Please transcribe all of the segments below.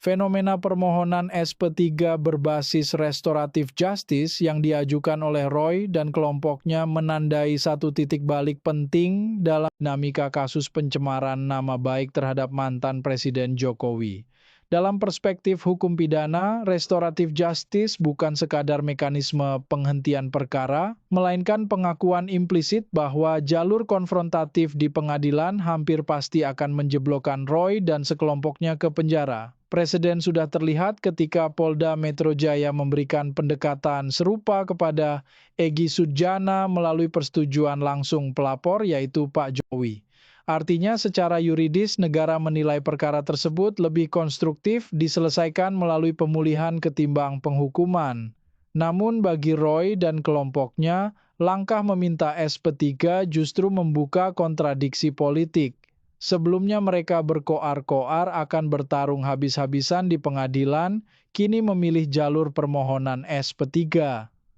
Fenomena permohonan SP3 berbasis restoratif justice yang diajukan oleh Roy dan kelompoknya menandai satu titik balik penting dalam dinamika kasus pencemaran nama baik terhadap mantan Presiden Jokowi. Dalam perspektif hukum pidana, restoratif justice bukan sekadar mekanisme penghentian perkara, melainkan pengakuan implisit bahwa jalur konfrontatif di pengadilan hampir pasti akan menjeblokkan Roy dan sekelompoknya ke penjara. Presiden sudah terlihat ketika Polda Metro Jaya memberikan pendekatan serupa kepada Egy Sujana melalui persetujuan langsung pelapor yaitu Pak Jokowi. Artinya secara yuridis negara menilai perkara tersebut lebih konstruktif diselesaikan melalui pemulihan ketimbang penghukuman. Namun bagi Roy dan kelompoknya, langkah meminta SP3 justru membuka kontradiksi politik. Sebelumnya mereka berkoar-koar akan bertarung habis-habisan di pengadilan, kini memilih jalur permohonan SP3.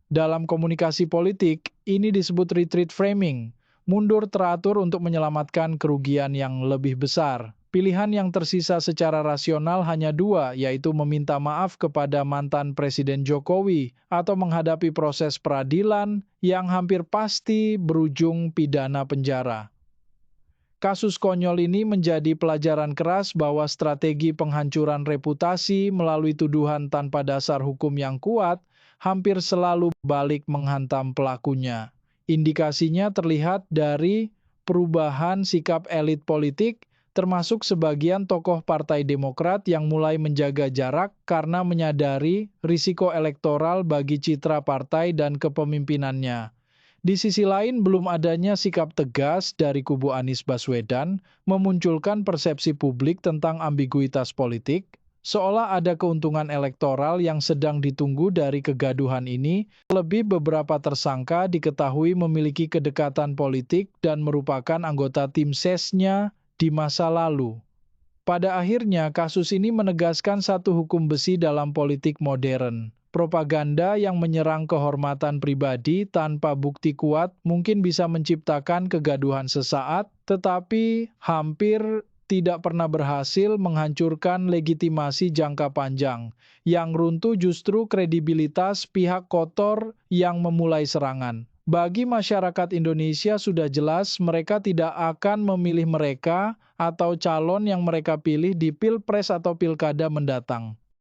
Dalam komunikasi politik, ini disebut retreat framing. Mundur teratur untuk menyelamatkan kerugian yang lebih besar. Pilihan yang tersisa secara rasional hanya dua, yaitu meminta maaf kepada mantan Presiden Jokowi atau menghadapi proses peradilan yang hampir pasti berujung pidana penjara. Kasus konyol ini menjadi pelajaran keras bahwa strategi penghancuran reputasi melalui tuduhan tanpa dasar hukum yang kuat hampir selalu balik menghantam pelakunya. Indikasinya terlihat dari perubahan sikap elit politik, termasuk sebagian tokoh Partai Demokrat yang mulai menjaga jarak karena menyadari risiko elektoral bagi citra partai dan kepemimpinannya. Di sisi lain, belum adanya sikap tegas dari kubu Anies Baswedan memunculkan persepsi publik tentang ambiguitas politik, seolah ada keuntungan elektoral yang sedang ditunggu dari kegaduhan ini. Lebih beberapa tersangka diketahui memiliki kedekatan politik dan merupakan anggota tim sesnya di masa lalu. Pada akhirnya, kasus ini menegaskan satu hukum besi dalam politik modern. Propaganda yang menyerang kehormatan pribadi tanpa bukti kuat mungkin bisa menciptakan kegaduhan sesaat, tetapi hampir tidak pernah berhasil menghancurkan legitimasi jangka panjang. Yang runtuh justru kredibilitas pihak kotor yang memulai serangan. Bagi masyarakat Indonesia sudah jelas mereka tidak akan memilih mereka atau calon yang mereka pilih di Pilpres atau Pilkada mendatang.